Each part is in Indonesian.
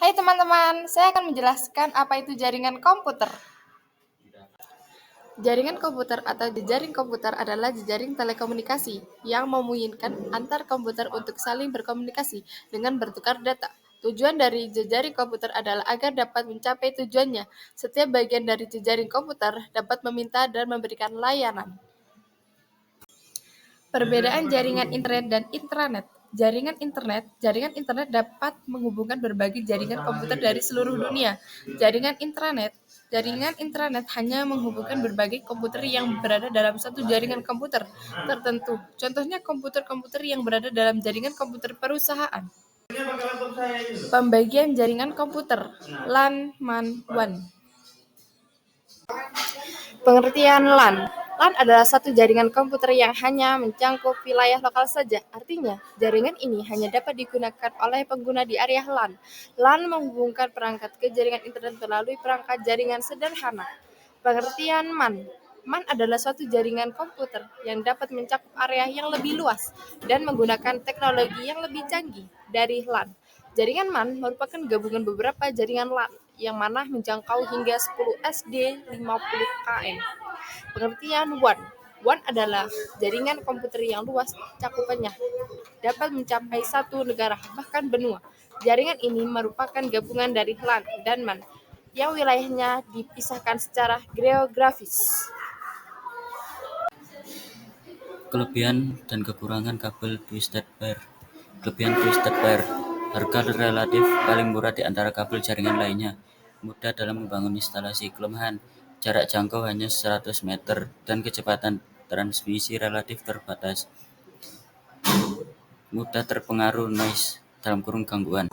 Hai teman-teman, saya akan menjelaskan apa itu jaringan komputer. Jaringan komputer atau jejaring komputer adalah jejaring telekomunikasi yang memungkinkan antar komputer untuk saling berkomunikasi dengan bertukar data. Tujuan dari jejaring komputer adalah agar dapat mencapai tujuannya. Setiap bagian dari jejaring komputer dapat meminta dan memberikan layanan. Perbedaan jaringan internet dan intranet. Jaringan internet dapat menghubungkan berbagai jaringan komputer dari seluruh dunia. Jaringan intranet hanya menghubungkan berbagai komputer yang berada dalam satu jaringan komputer tertentu. Contohnya komputer-komputer yang berada dalam jaringan komputer perusahaan. Pembagian jaringan komputer LAN, MAN, WAN. Pengertian LAN. LAN adalah satu jaringan komputer yang hanya mencakup wilayah lokal saja. Artinya, jaringan ini hanya dapat digunakan oleh pengguna di area LAN. LAN menghubungkan perangkat ke jaringan internet melalui perangkat jaringan sederhana. Pengertian MAN. MAN adalah suatu jaringan komputer yang dapat mencakup area yang lebih luas dan menggunakan teknologi yang lebih canggih dari LAN. Jaringan MAN merupakan gabungan beberapa jaringan LAN yang mana menjangkau hingga 10 SD 50 km. Pengertian WAN. WAN adalah jaringan komputer yang luas cakupannya dapat mencapai satu negara, bahkan benua. Jaringan ini merupakan gabungan dari LAN dan MAN yang wilayahnya dipisahkan secara geografis. Kelebihan dan kekurangan kabel twisted pair. Kelebihan twisted pair: harga relatif paling murah di antara kabel jaringan lainnya, mudah dalam membangun instalasi. Kelemahan: jarak jangkau hanya 100 meter dan kecepatan transmisi relatif terbatas, mudah terpengaruh noise (gangguan).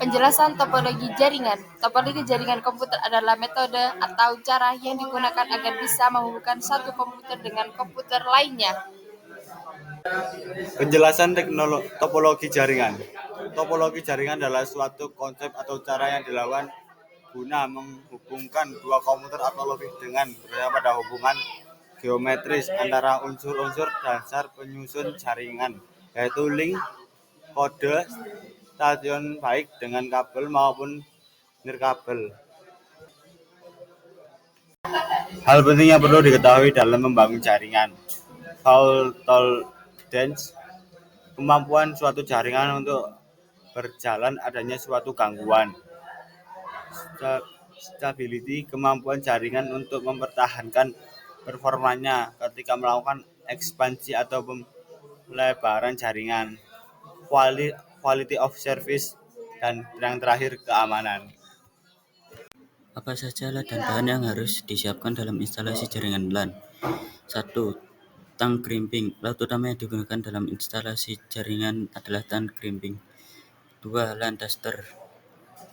Penjelasan topologi jaringan. Topologi jaringan komputer adalah metode atau cara yang digunakan agar bisa menghubungkan satu komputer dengan komputer lainnya. Penjelasan topologi jaringan. Topologi jaringan adalah suatu konsep atau cara yang dilakukan guna menghubungkan dua komputer atau lebih dengan berdasarkan pada hubungan geometris antara unsur-unsur dasar penyusun jaringan, yaitu link, kode, stasiun baik dengan kabel maupun nirkabel. Hal penting yang perlu diketahui dalam membangun jaringan. Fault tolerance, kemampuan suatu jaringan untuk berjalan adanya suatu gangguan. Stability, kemampuan jaringan untuk mempertahankan performanya ketika melakukan ekspansi atau pelebaran jaringan. Quality of service, dan yang terakhir keamanan. Apa saja alat dan bahan yang harus disiapkan dalam instalasi jaringan LAN? 1. Tang crimping. Alat utama yang digunakan dalam instalasi jaringan adalah tang crimping. 2. LAN tester.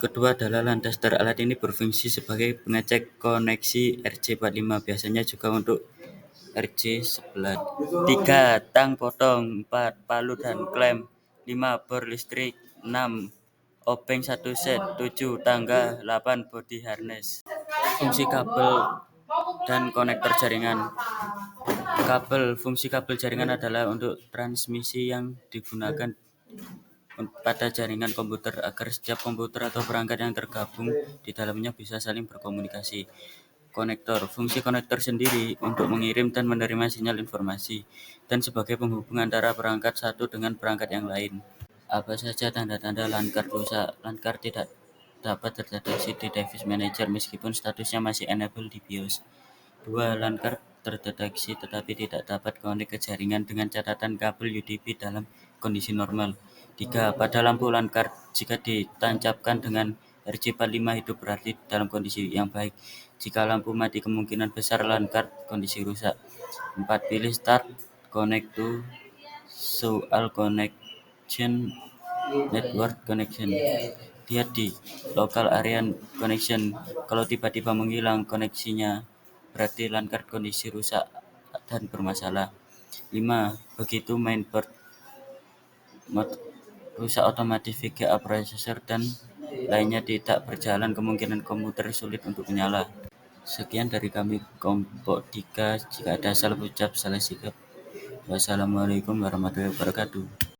Kedua adalah LAN tester. Alat ini berfungsi sebagai pengecek koneksi RJ45, biasanya juga untuk RJ11. 3. Tang potong. 4. Palu dan klem. 5. Bor listrik. 6. Obeng 1 set. 7. Tangga. 8. Body harness. Fungsi kabel dan konektor jaringan. Fungsi kabel jaringan adalah untuk transmisi yang digunakan pada jaringan komputer agar setiap komputer atau perangkat yang tergabung di dalamnya bisa saling berkomunikasi. Konektor. Fungsi konektor sendiri untuk mengirim dan menerima sinyal informasi dan sebagai penghubung antara perangkat satu dengan perangkat yang lain. Apa saja tanda-tanda LAN card rusak? LAN card tidak dapat terdeteksi di device manager meskipun statusnya masih enable di BIOS. 2. LAN card terdeteksi tetapi tidak dapat konek ke jaringan dengan catatan kabel UDP dalam kondisi normal. 3. Pada lampu LAN card jika ditancapkan dengan RJ45 hidup berarti dalam kondisi yang baik. Jika lampu mati kemungkinan besar LAN card kondisi rusak. 4. Pilih start connect to soal connection network connection. Lihat di local area connection. Kalau tiba-tiba menghilang koneksinya, berarti LAN card kondisi rusak dan bermasalah. 5. Begitu mainboard rusak otomatis VGA processor dan lainnya tidak berjalan, kemungkinan komputer sulit untuk menyala. Sekian dari kami kelompok 3. Jika ada salah ucap, salah sikap, wassalamualaikum warahmatullahi wabarakatuh.